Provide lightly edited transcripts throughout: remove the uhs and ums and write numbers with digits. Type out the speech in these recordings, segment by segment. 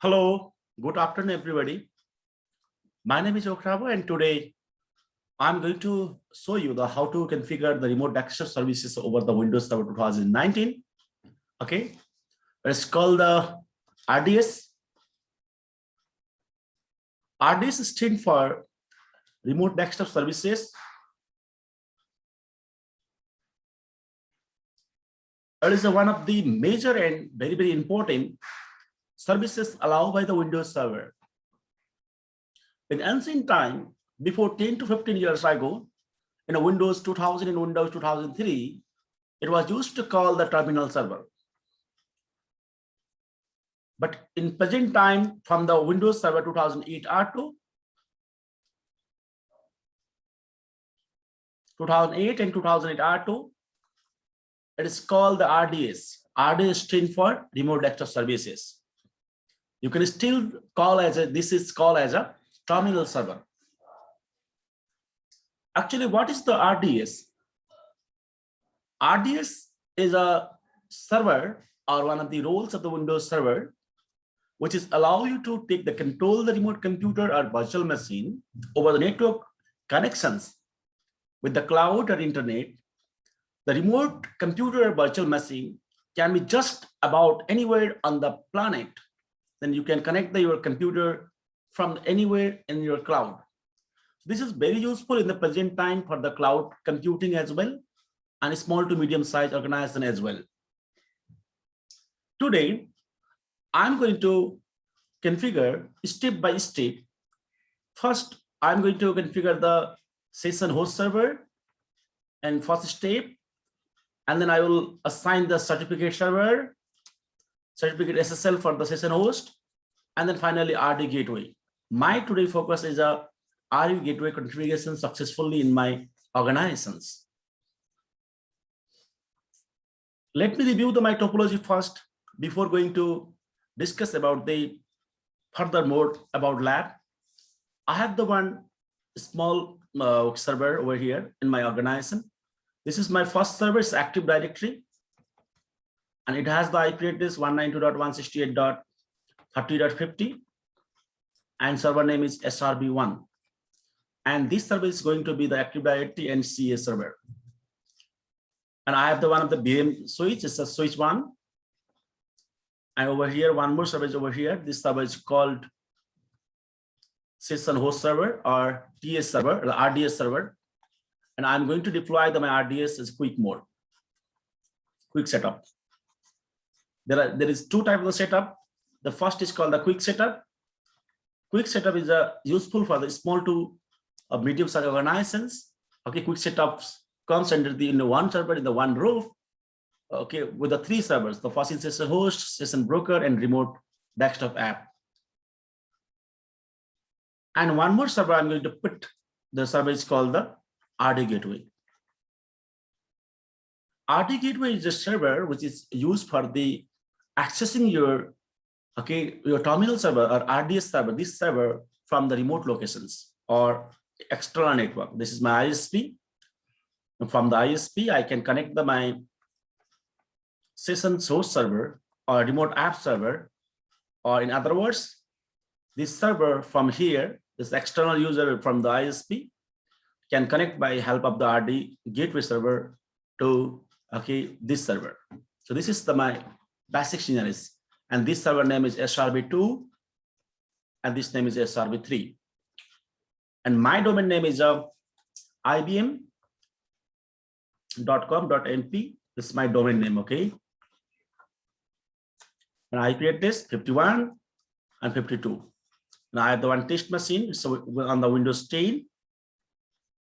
Hello, good afternoon, everybody. My name is Okrabo, and today I'm going to show you how to configure the remote desktop services over the Windows Server 2019. Okay, it's called the RDS. RDS stands for Remote Desktop Services. It is one of the major and very important services allowed by the Windows Server. In ancient time, before 10 to 15 years ago, in a Windows 2000 and Windows 2003, it was used to call the terminal server. But in present time, from the Windows Server 2008 R2, 2008 and 2008 R2, it is called the RDS. RDS stands for Remote Desktop Services. You can still call this is called as a terminal server. Actually, what is the RDS? RDS is a server or one of the roles of the Windows Server, which is allow you to take the control of the remote computer or virtual machine over the network connections with the cloud or internet. The remote computer or virtual machine can be just about anywhere on the planet. Then you can connect your computer from anywhere in your cloud. This is very useful in the present time for the cloud computing as well, and small to medium sized organization as well. Today, I'm going to configure step by step. First, I'm going to configure the session host server and first step, and then I will assign the certificate server, certificate SSL for the session host, and then finally RD gateway. My today focus is a RD gateway configuration successfully in my organizations. Let me review my topology first before going to discuss about the further more about lab. I have the one small server over here in my organization. This is my first server, it's Active Directory, and it has the IP address 192.168.30.50, and server name is SRB1. And this server is going to be the Active Directory and CA server. And I have the one of the VM switch, it's a switch 1. And over here, one more server is over here. This server is called session host server or TS server, or RDS server. And I'm going to deploy my RDS as quick mode, quick setup. There is two types of setup. The first is called the quick setup. Quick setup is useful for the small to medium-sized organizations. Okay, quick setups comes under the one server in the one roof. Okay, with the three servers: the first is session host, session broker, and remote desktop app. And one more server I'm going to put. The server is called the RD gateway. RD gateway is a server which is used for the accessing your terminal server or RDS server, this server from the remote locations or external network. This is my ISP. And from the ISP, I can connect my session source server or remote app server, or in other words, this server from here, this external user from the ISP can connect by help of the RD gateway server to this server. So this is my basic scenarios, and this server name is SRB2, and this name is SRB3, and my domain name is ibm.com.mp. This is my domain name. Okay, and I create this 51 and 52. Now I have the one test machine, so on the Windows 10,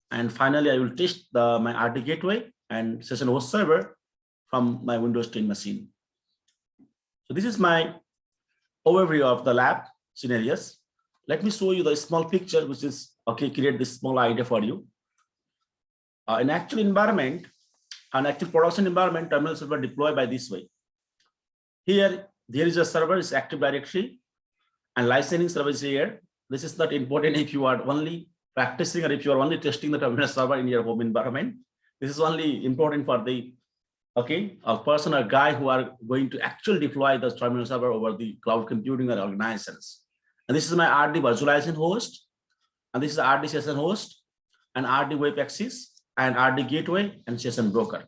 and finally I will test my RD gateway and session host server from my Windows 10 machine. So this is my overview of the lab scenarios. Let me show you the small picture, which is create this small idea for you. In actual environment, an active production environment, terminal server deployed by this way. Here, there is a server, is Active Directory, and licensing service here. This is not important if you are only practicing or if you are only testing the terminal server in your home environment. This is only important for the okay, a person or guy who are going to actually deploy the terminal server over the cloud computing or organizations. And this is my RD virtualization host, and this is RD session host, and RD web access, and RD gateway, and session broker.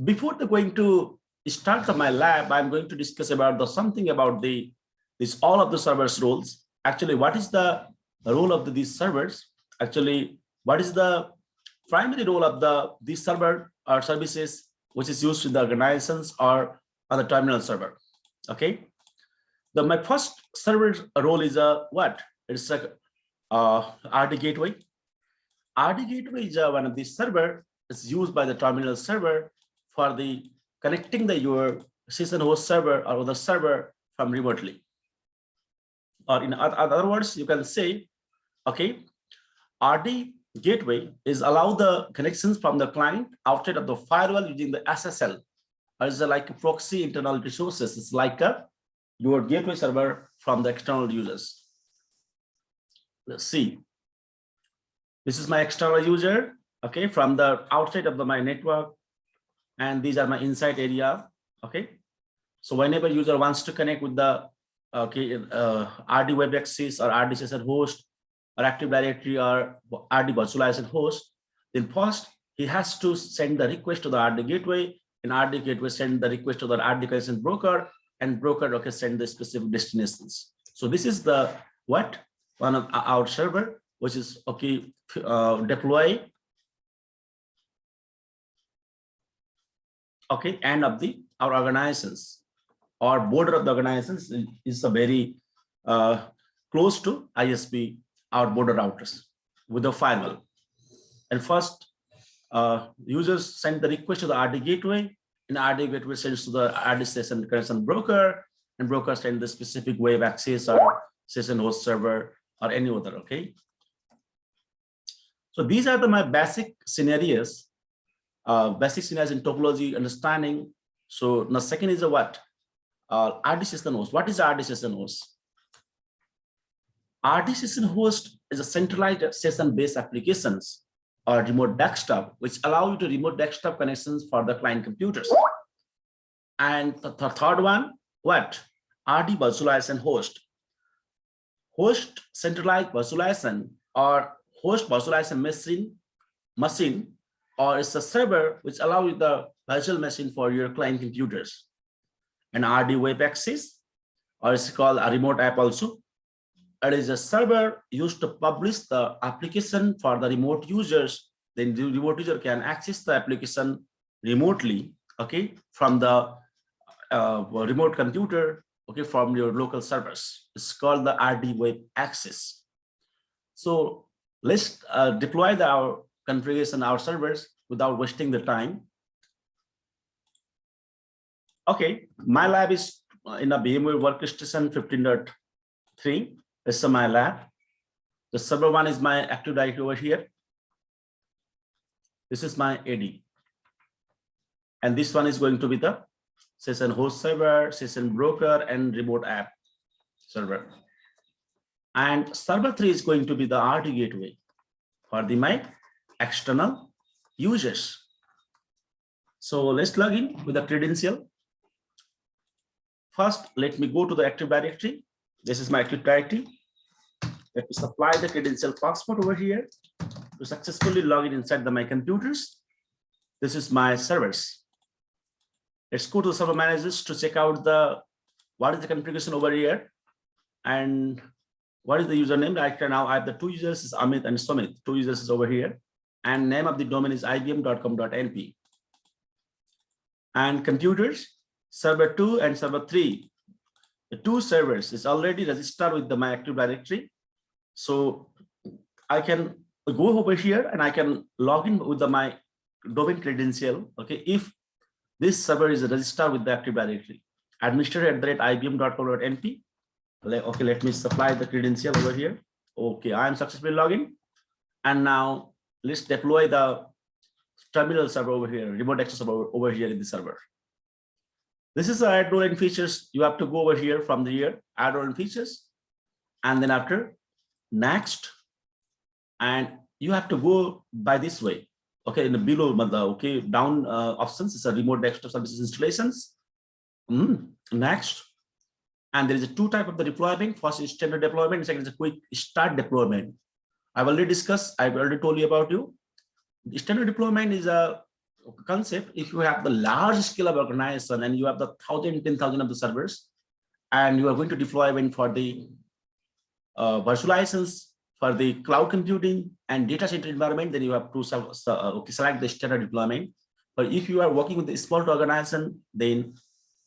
Before going to start my lab, I'm going to discuss about something about this all of the servers roles. Actually, what is the role of these servers? Actually, what is the primary role of this server or services which is used in the organizations or on the terminal server? Okay, my first server role is what? It's a RD gateway. RD gateway is one of the server is used by the terminal server for the connecting your session host server or other server from remotely. Or in other words, you can say, okay, RD gateway is allow the connections from the client outside of the firewall using the SSL, or is like a proxy internal resources. It's like your gateway server from the external users. Let's see. This is my external user, okay, from the outside of my network, and these are my inside area, okay. So whenever user wants to connect with the RD web access or RD session host or Active Directory or RD virtualization host, then first he has to send the request to the RD gateway, and RD gateway send the request to the RD connection broker, and broker, okay, send the specific destinations. So this is the one of our server, which is okay deploy, okay, end of our organizations or border of the organizations is a very close to ISP, our border routers with the firewall. And first users send the request to the RD gateway, and RD gateway sends to the RD session connection broker, and broker send the specific web access or session host server or any other, okay. So these are my basic scenarios in topology understanding. So the second is what? RD session host. What is RD session host? RD session host is a centralized session-based applications or remote desktop, which allow you to remote desktop connections for the client computers. And the third one, what? RD virtualization host. Host centralized virtualization or host virtualization machine, or it's a server which allows you the virtual machine for your client computers. And RD web access, or it's called a remote app also. It is a server used to publish the application for the remote users. Then the remote user can access the application remotely, okay, from the remote computer, okay, from your local servers. It's called the RD web access. So let's deploy our configuration, our servers, without wasting the time. Okay, my lab is in a VMware Workstation 15.3. This is my lab. The server one is my Active Directory over here. This is my AD. And this one is going to be the session host server, session broker, and remote app server. And server 3 is going to be the RD gateway for my external users. So let's log in with the credential. First, let me go to the Active Directory. This is my Active Directory. Let me supply the credential passport over here to successfully log in inside my computers. This is my servers. Let's go to the server managers to check out what is the configuration over here and what is the username. Right now I have the two users, is Amit and Sumit. Two users is over here, and name of the domain is ibm.com.np. And computers, server 2 and server 3. The two servers is already registered with my Active Directory. So I can go over here and I can log in with my domain credential. Okay, if this server is registered with the Active Directory, administrator@ibm.com.np. Okay, let me supply the credential over here. Okay, I am successfully logging. And now let's deploy the terminal server over here, remote access server over here in the server. This is the add role and features. You have to go over here from here, add role and features, and then after next, and you have to go by this way. Okay, in the below, okay, down options is a remote desktop services installations. Next, and there is a two type of the deployment. First is standard deployment, second is a quick start deployment. I've already told you about you. The standard deployment is a concept. If you have the large scale of organization and you have the 1,000, 10,000 of the servers, and you are going to deploy for the virtualizations, for the cloud computing and data center environment, then you have to select the standard deployment. But if you are working with the small organization, then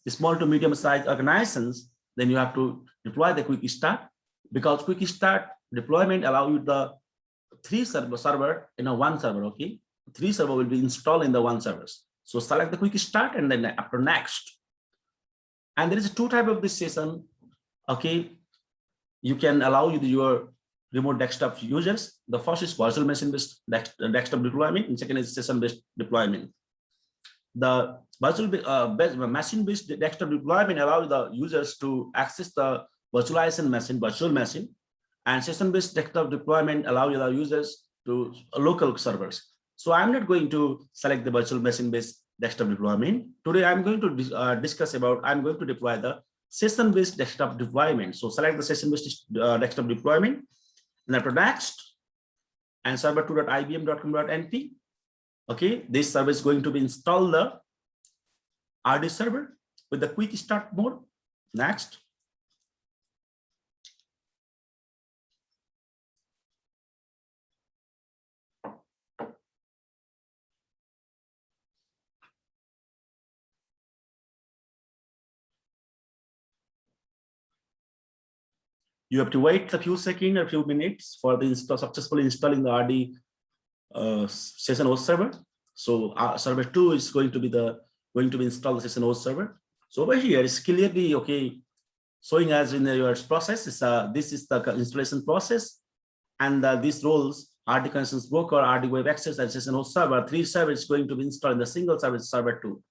the small to medium sized organizations, then you have to deploy the quick start, because quick start deployment allow you the 3 server in a one server. Okay, 3 server will be installed in the one servers. So select the quick start and then after next. And there is a two type of this session. Okay, you can allow your remote desktop users. The first is virtual machine based desktop deployment, and second is session based deployment. The virtual machine based desktop deployment allows the users to access the virtualization machine, virtual machine, and session based desktop deployment allows the users to local servers. So I'm not going to select the virtual machine based desktop deployment. Today I'm going to discuss about, I'm going to deploy the session based desktop deployment. So select the session based desktop deployment, and after next, and server2.ibm.com.np. Okay, this server is going to be installed the RD server with the quick start mode. Next. You have to wait a few seconds or a few minutes for the successfully installing the RD session host server. So server 2 is going to be installed the session host server. So over here is clearly okay showing as in your process. This is the installation process, and these roles RD connections broker, RD web access, and session host server. 3 servers going to be installed in the single service server 2.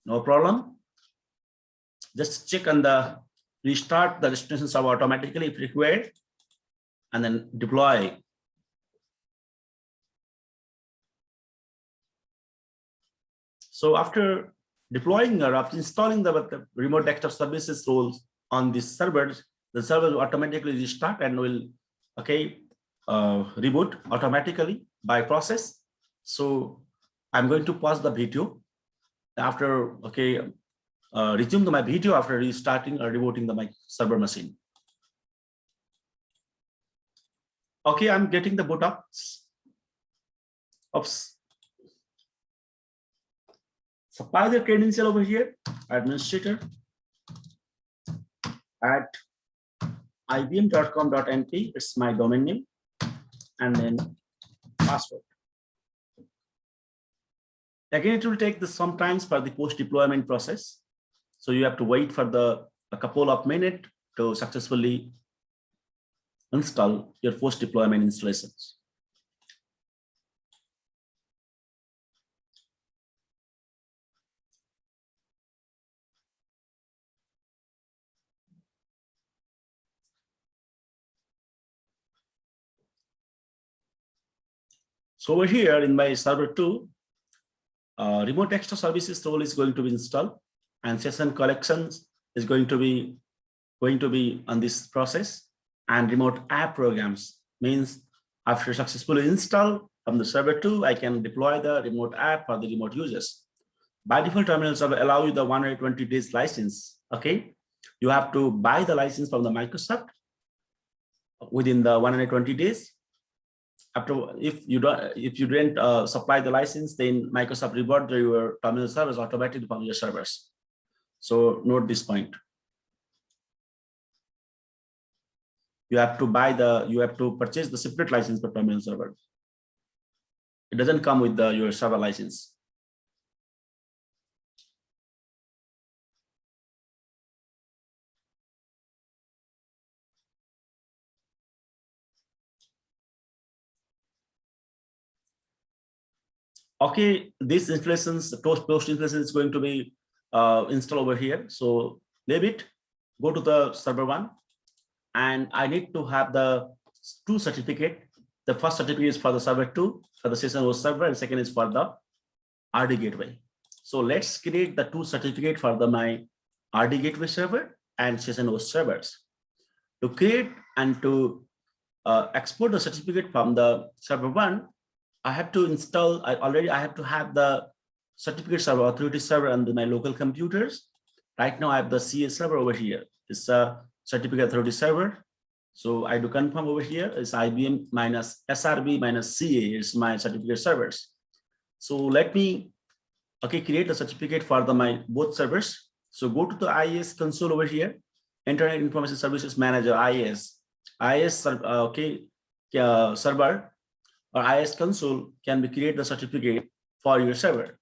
No problem. Just check on the restart the destination server automatically if required, and then deploy. So after deploying or after installing the remote desktop services roles on these servers, the server will automatically restart and will reboot automatically by process. So I'm going to pause the video after resume my video after restarting or rebooting my server machine. Okay, I'm getting the boot up. Oops. Supply the credential over here, administrator at ibm.com.np. It's my domain name, and then password. Again, it will take some time for the post deployment process. So you have to wait for a couple of minutes to successfully install your post deployment installations. So over here in my server 2, remote desktop services role is going to be installed, and session collections is going to be on this process, and remote app programs means after successfully install from the server 2, I can deploy the remote app for the remote users. By default, terminal server allow you the 120 days license. Okay, you have to buy the license from the Microsoft within the 120 days. After, if you didn't supply the license, then Microsoft reward your terminal servers automatically from your servers. So note this point. You have to purchase the separate license for terminal server. It doesn't come with your server license. Okay, these installations, the post installation is going to be installed over here. So leave it, go to the server 1, and I need to have the 2 certificate. the first certificate is for the server 2 for the session host server, and second is for the RD gateway. So let's create the two certificate for the my RD gateway server and session host servers. To create and to export the certificate from the server 1, I have to install, I have to have the certificate server authority server on my local computers. Right now I have the CA server over here. It's a certificate authority server. So I do confirm over here is IBM minus SRB minus CA is my certificate servers. So let me create a certificate for my both servers. So go to the IIS console over here, Internet Information Services Manager, IIS server or IIS console can be create the certificate for your server,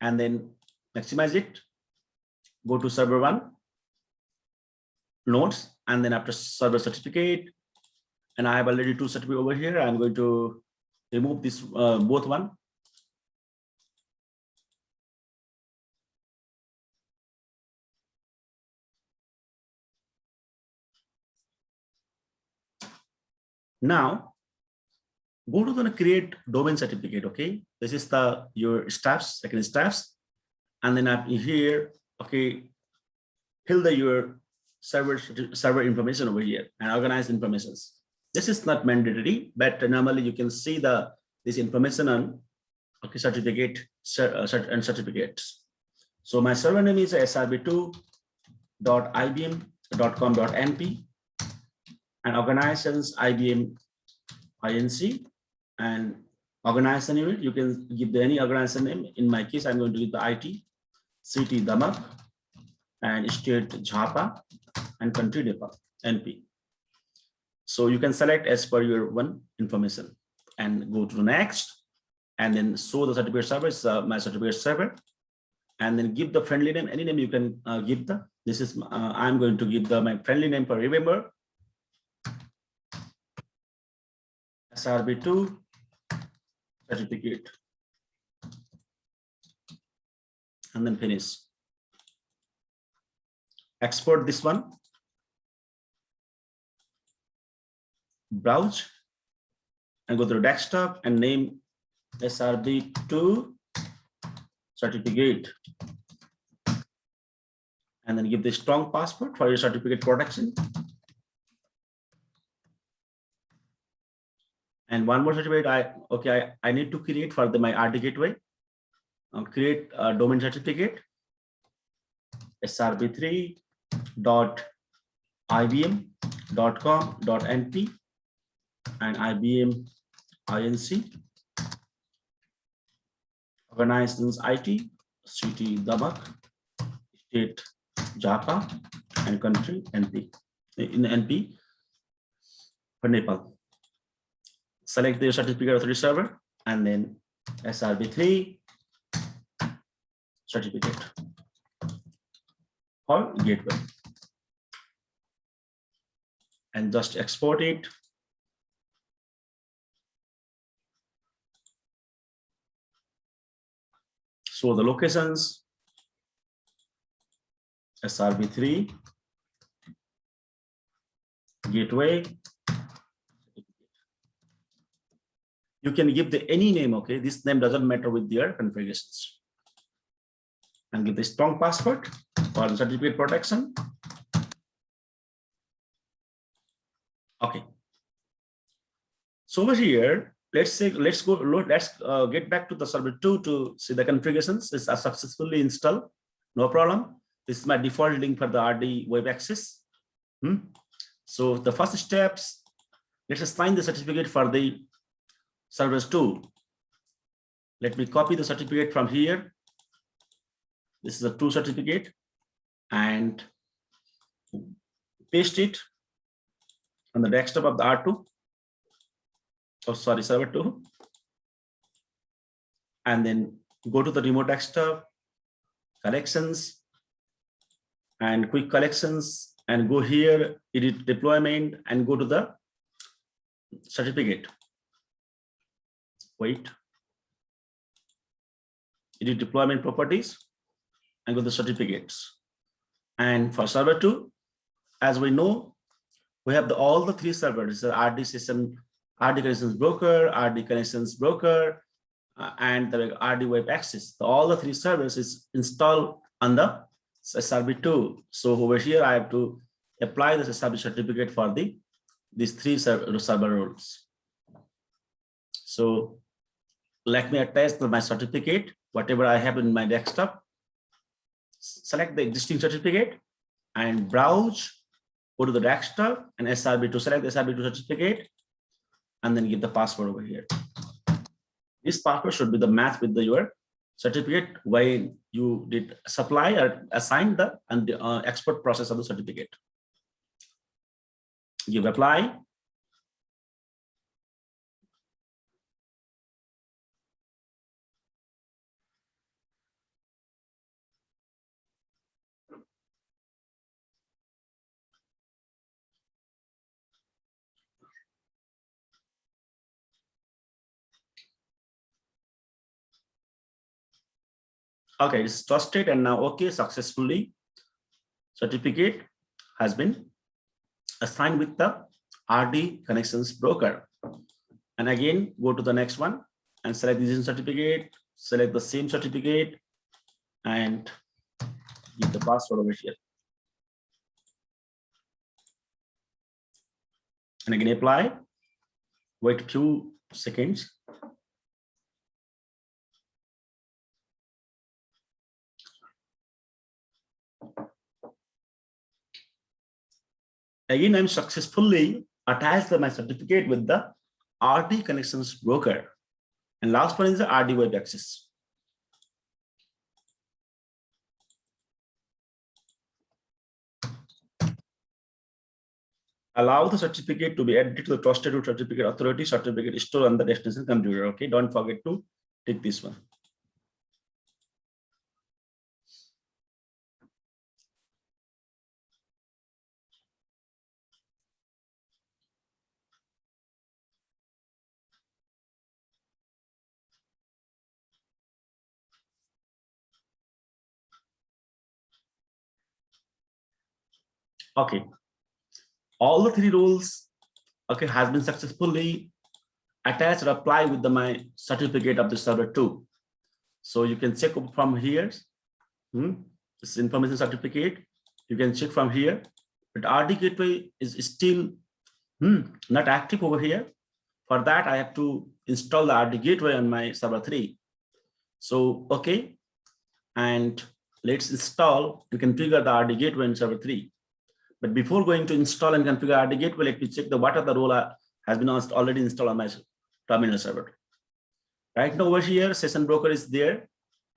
and then maximize it. Go to server 1 nodes, and then after server certificate, and I have already two certificate over here. I'm going to remove this both one. Now go to the create domain certificate. Okay, this is the your steps, second steps, and then up here, fill the your server information over here and organize informations. This is not mandatory, but normally you can see this information on certificate and certificates. So my server name is srb2.ibm.com.np and organizations IBM INC, and organization unit you can give any organization name. In my case, I'm going to give the IT, city Damak, and state Jhapa, and country Nepal, NP. So you can select as per your one information and go to the next, and then show the certificate server is my certificate server, and then give the friendly name, any name you can give the. This is I'm going to give my friendly name for remember. SRB2 certificate, and then finish. Export this one, browse, and go to the desktop and name SRB2 certificate, and then give the strong password for your certificate protection. And one more certificate I need to create for my RD gateway. Create a domain certificate, srb3.ibm.com.np and IBM INC, organizations IT, city Damak, state Jhapa, and country NP. In NP for Nepal. Select the certificate authority server and then SRB3 certificate or gateway, and just export it. So the locations, SRB3 gateway. You can give the any name, okay? This name doesn't matter with their configurations. And give the strong password for the certificate protection. Okay. So over here, let's get back to the server 2 to see the configurations. It's successfully installed, no problem. This is my default link for the RD web access. So the first steps, let's assign the certificate for the servers 2. Let me copy the certificate from here. This is a 2 certificate, and paste it on the desktop of the R2. Oh, sorry, server 2. And then go to the remote desktop, collections, and quick collections, and go here, edit deployment, and go to the certificate. Wait. Edit deployment properties, and go to the certificates. And for server 2, as we know, we have all the 3 servers, the RD session RD connections broker, RD connections broker, and the RD web access. All the three servers is installed on the SRB2. So over here, I have to apply the SRB certificate for these three server roles. So let me attach my certificate, whatever I have in my desktop. Select the existing certificate and browse, go to the desktop and SRB2, select the SRB2 certificate, and then give the password over here. This password should be the match with your certificate when you did supply or assign the export process of the certificate. Give apply. Okay, it's trusted and now okay, successfully certificate has been assigned with the RD connections broker. And again, go to the next one and select this certificate, select the same certificate and give the password over here. And again, apply, wait a few seconds. Again, I'm successfully attached my certificate with the RD connections broker. And last one is the RD web access. Allow the certificate to be added to the trusted root certificate authority certificate stored on the destination computer. Okay, don't forget to take this one. Okay, all the three roles, okay, has been successfully attached or applied with my certificate of the server 2. So you can check from here. This information certificate. You can check from here. But RD gateway is still not active over here. For that, I have to install the RD gateway on my server 3. So okay, and let's install and configure the RD gateway in server 3. But before going to install and configure RD gateway, let me check what are the role has been already installed on my terminal server. Right now over here, session broker is there,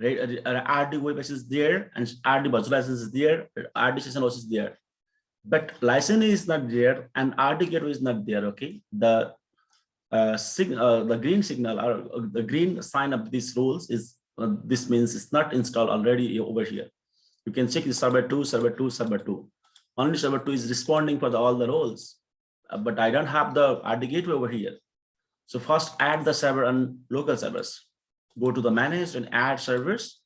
RD web access is there, and RD virtual license is there, RD session also is there. But license is not there and RD gateway is not there. Okay, the green signal or the green sign of these rules is this means it's not installed already over here. You can check the server 2, server 2, server 2. Only server 2 is responding for all the roles, but I don't have the RD gateway over here. So first add the server on local servers. Go to the manage and add servers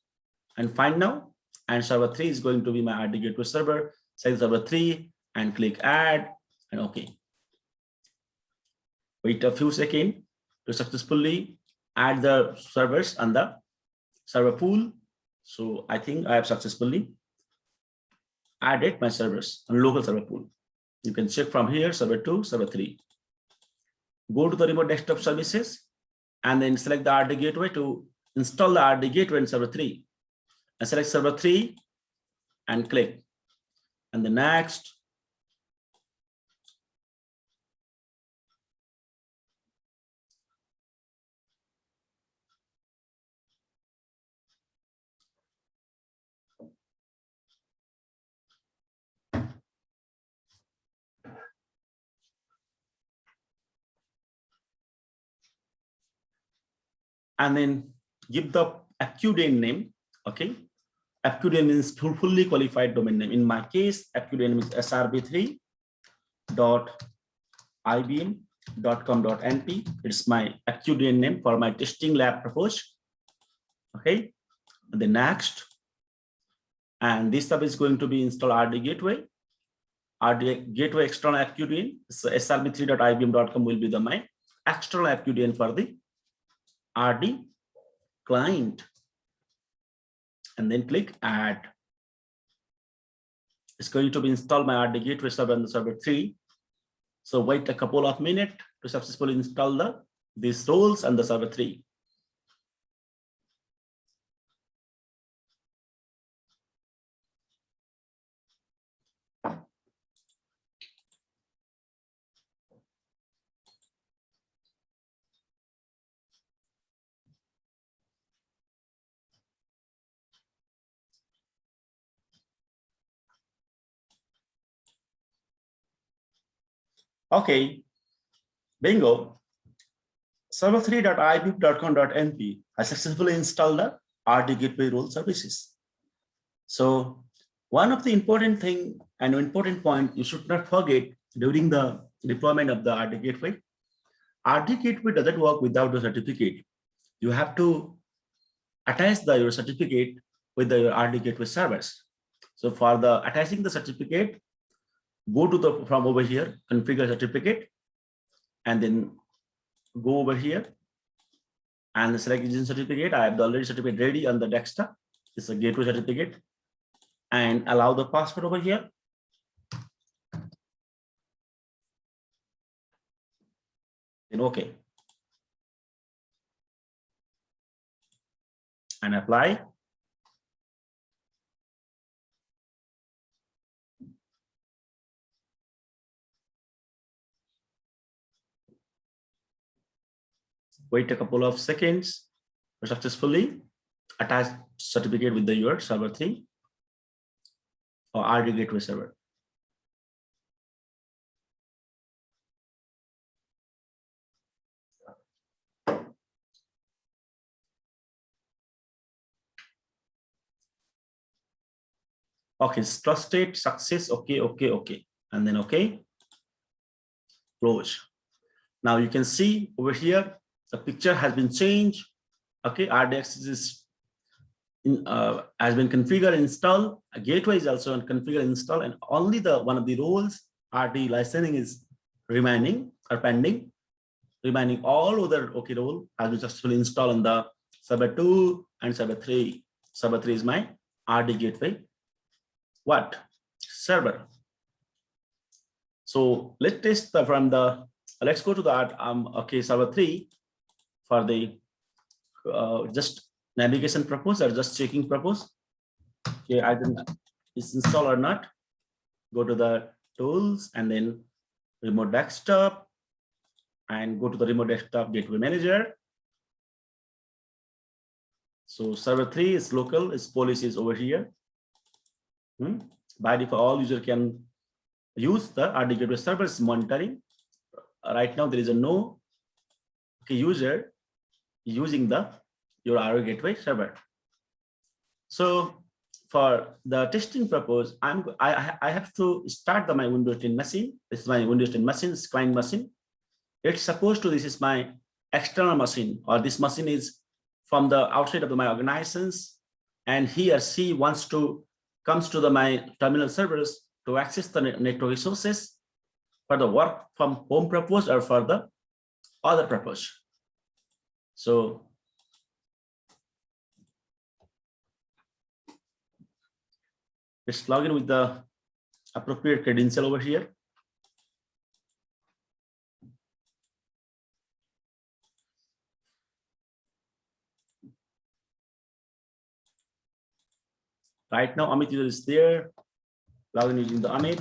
and find now. And server 3 is going to be my RD gateway server. Select server 3 and click add and okay. Wait a few seconds to successfully add the servers on the server pool. So I think I have successfully added my servers on local server pool. You can check from here, server 2, server 3. Go to the remote desktop services and then select the RD gateway to install the RD gateway in server 3. And select server 3 and click. And the next. And then give the AccuDomain name. Okay, AccuDomain means fully qualified domain name. In my case, AccuDomain is srb3.ibm.com.np. It's my AccuDomain name for my testing lab purpose. Okay, and the next, and this stuff is going to be install RD gateway. RD gateway external AccuDomain. So srb3.ibm.com will be my external FQDN for the RD client, and then click add. It's going to be installed my RD gateway server on the server 3. So wait a couple of minutes to successfully install these roles on the server 3. Okay, bingo. server3.ibib.com.np has successfully installed the RD gateway role services. So one of the important thing and important point you should not forget during the deployment of the RD gateway, RD gateway doesn't work without the certificate. You have to attach your certificate with the RD gateway servers. So for the attaching the certificate, go to from over here, configure certificate, and then go over here and select using certificate. I have the already certificate ready on the desktop. It's a gateway certificate, and allow the password over here. Then okay. And apply. Wait a couple of seconds to successfully attach certificate with your server 3 or RD gateway server. Okay, trusted, success, okay, and then okay, close. Now you can see over here, the picture has been changed. Okay, RDX is has been configured, installed. A gateway is also configured, installed, and only one of the roles RD licensing is remaining or pending. Remaining all other okay role has been successfully installed on the server 2 and server 3. Server 3 is my RD gateway. What? Server. So let's test let's go to that okay, server 3 for the just navigation purpose or just checking purpose. Okay, I think it's installed or not. Go to the tools and then remote desktop and go to the remote desktop gateway manager. So server 3 is local, its policy is over here. By default, all user can use the RD gateway servers monitoring. Right now, there is no user using your RD gateway server. So for the testing purpose, I have to start my Windows 10 machine. This is my Windows 10 machine, client machine. It's supposed to, this is my external machine, or this machine is from the outside of my organizations, and he or she comes to my terminal servers to access the network resources for the work from home purpose or for the other purpose. So let's log in with the appropriate credential over here. Right now, Amit user is there. Log in using the Amit.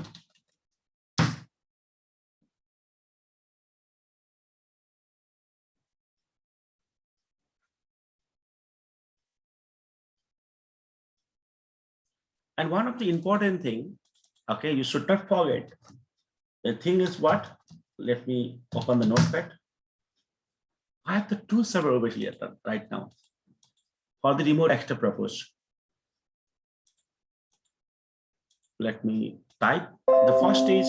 And one of the important thing, okay, you should not forget. The thing is what? Let me open the notepad. I have the two server over here right now for the remote desktop purpose. Let me type. The first is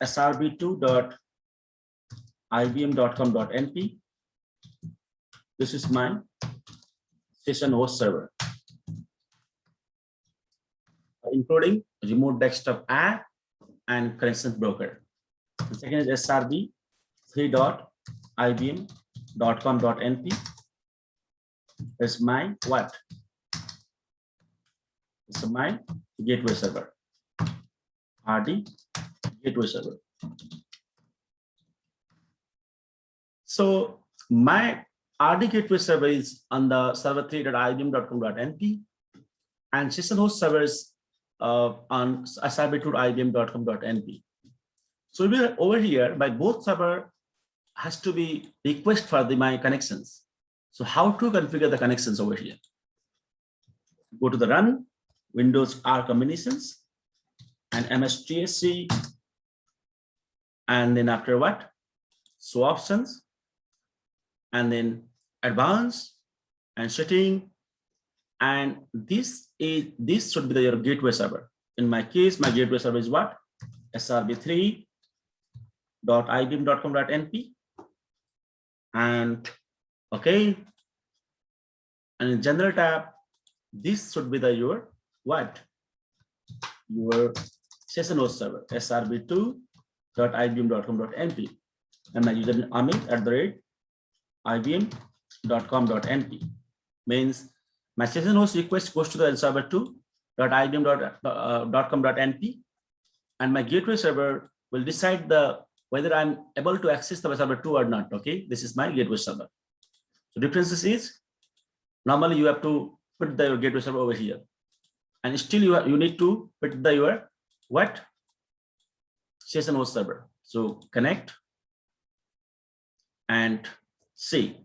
srb2.ibm.com.np. This is my session host server, including remote desktop app and connection broker. The second is srb3.ibm.com.np. ibm.com.np is my what? It's my gateway server, RD gateway server. So my RD gateway server is on the server3.ibm.com.np and session host server is on server2.ibm.com.np. So we're over here, by both server has to be request for my connections. So how to configure the connections over here? Go to the run, Windows R combinations and MSTSC, and then after what? So options, and then advanced and setting, and this should be your gateway server. In my case, my gateway server is what? srb3.ibm.com.np, and okay, and in general tab, this should be your what? Your session host server, srb2.ibm.com.np, and my username amit@ibm.com.np. Means my session host request goes to the server2.ibm.com.np, and my gateway server will decide whether I'm able to access the server 2 or not. Okay, this is my gateway server. So differences is normally you have to put your gateway server over here, and still you need to put your what? Session host server. So connect and see.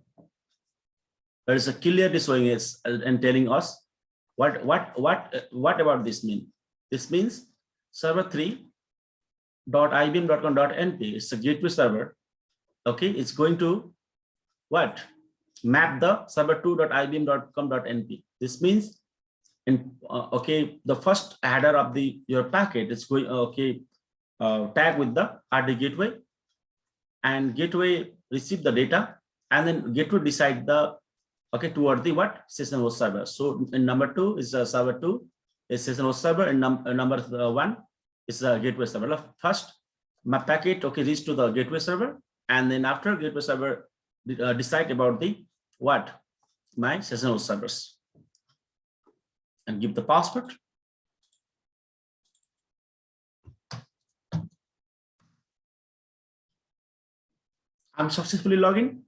There is a clearly showing us and telling us what about this mean? This means server3.ibm.com.np is a gateway server. Okay, it's going to what? Map the server2.ibm.com.np. This means okay, the first header of your packet is going tag with the RD gateway, and gateway receive the data, and then gateway decide toward the what? Session host server. So in number 2 is server 2 is session host server, and number 1 is a gateway server. First, my packet reach to the gateway server, and then after gateway server decide about the what? My session host servers, and give the password. I'm successfully logging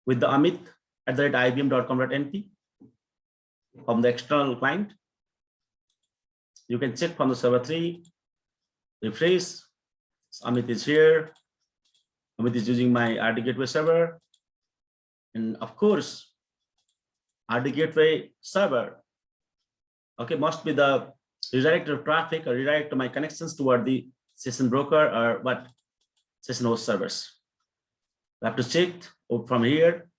with the amit@ibm.com.np from the external client. You can check from the server 3, refresh. Amit is here. Amit is using my RD gateway server. And of course, RD gateway server, must be the redirect of traffic or redirect my connections toward the session broker or what? Session host servers. I have to check from here,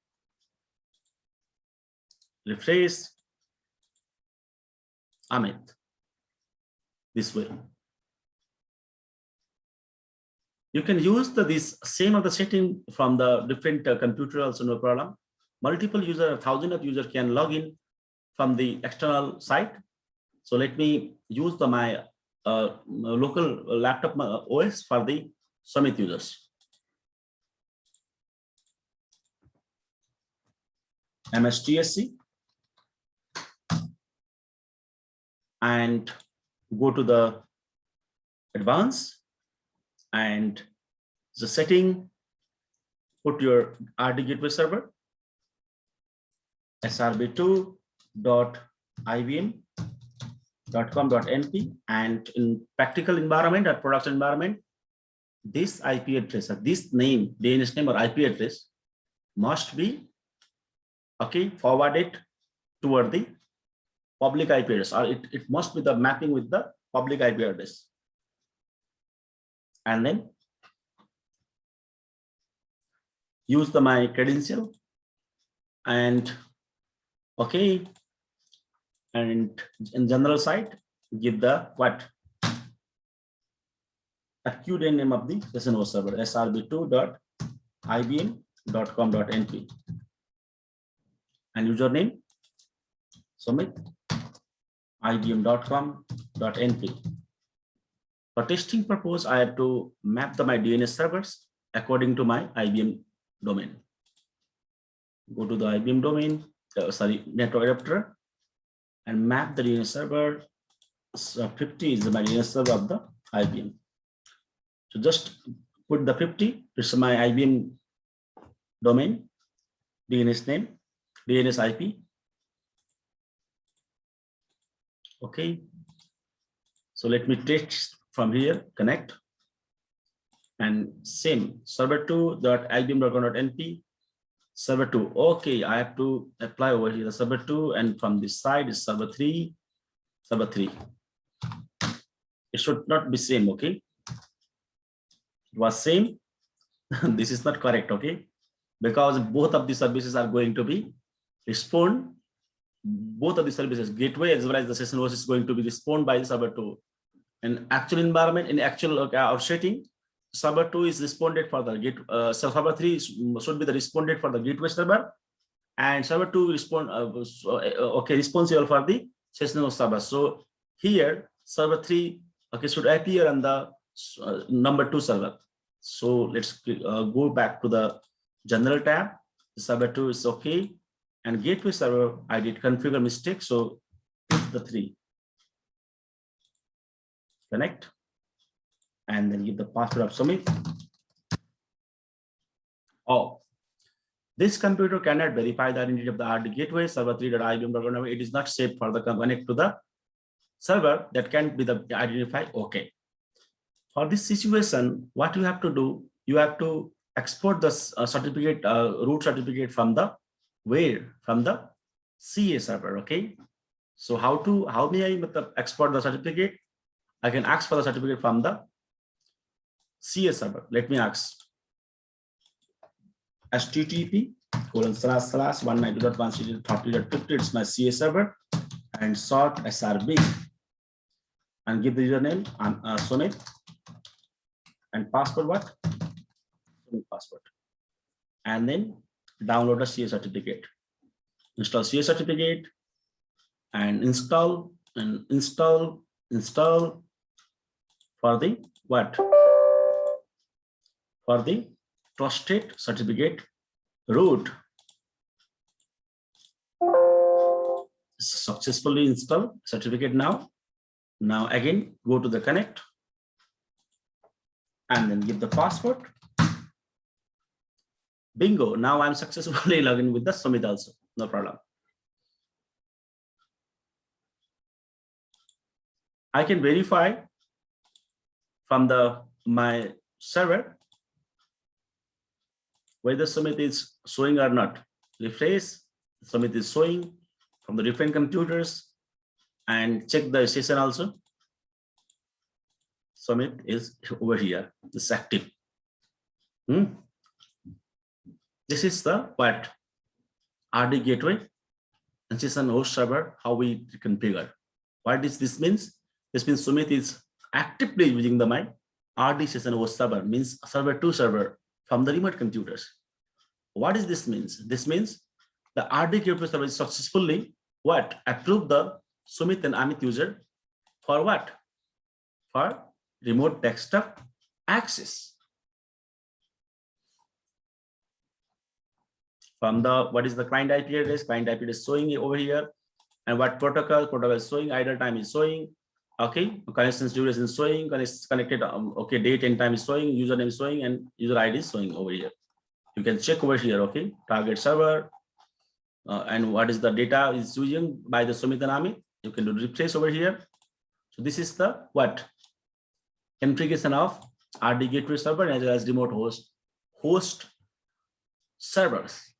refresh, Amit, this way. You can use this same of the setting from the different computer also, no problem. Multiple user, 1,000 of user can log in from the external site. So let me use my local laptop OS for the Summit users. MSTSC, and go to the advanced and the setting, put your RD gateway server, srb2.ibm.com.np, and in practical environment or production environment, this IP address or this name, DNS name or IP address must be forwarded toward the public IP address, or it must be the mapping with the public IP address. And then use my credential, and and in general site give the what? Acute name of the session host server, srb2.ibm.com.np, and username Sumit, ibm.com.np. For testing purpose, I have to map my DNS servers according to my IBM domain. Go to the IBM domain, network adapter, and map the DNS server. So 50 is my DNS server of the IBM. So just put the 50. It's my IBM domain, DNS name, DNS IP. Okay. So let me test from here, connect, and same server2.ibm.com.np, server2. Okay, I have to apply over here the server2, and from this side is server3, server3. It should not be same. Okay, it was same. This is not correct. Okay, because both of the services are going to be respond. Both of the services, gateway as well as the session host, is going to be respond by the server2. In actual environment, in actual setting, server2 is responded for the gate. So server3 should be the responded for the gateway server, and server2 respond. Responsible for the session host server. So here server3 should appear on the number 2 server. So let's go back to the general tab. Server2 is okay, and gateway server I did configure mistake. So the 3. Connect, and then give the password of Sumit. Oh, this computer cannot verify the identity of the RD gateway server3.ibm.com. It is not safe for the connect to the server that can be the identified. Okay. For this situation, what you have to do, you have to export the certificate, root certificate from the where? From the CA server. Okay. So how may I export the certificate? I can ask for the certificate from the CA server. Let me ask http://192.168.30.50. It's my CA server, and sort SRB, and give the username Sumit, and password what? Sumit password, and then download the CA certificate. Install CA certificate, and install for the what? For the trusted certificate root. Successfully install certificate now. Now again go to the connect, and then give the password. Bingo. Now I'm successfully logging with the Sumit also. No problem. I can verify from my server whether Sumit is showing or not. Refresh, Sumit is showing from the different computers, and check the session also. Sumit is over here, it's active. This is the what? RD gateway and session host server, how we configure. What this means? This means Sumit is actively using the my RD session host server, means server2 server from the remote computers. What is this means? This means the RD gateway server is successfully what? Approved the Sumit and Amit user for what? For remote desktop access. From the what is the client IP address? Client IP address showing over here, and what protocol? Protocol is showing, idle time is showing. Okay, connections duration is showing, connected. Okay, date and time is showing, username is showing, and user ID is showing over here. You can check over here. Okay, target server, and what is the data is using by the Sumit and Amit. You can do refresh over here. So this is the what? Configuration of RD gateway server as well as remote host servers.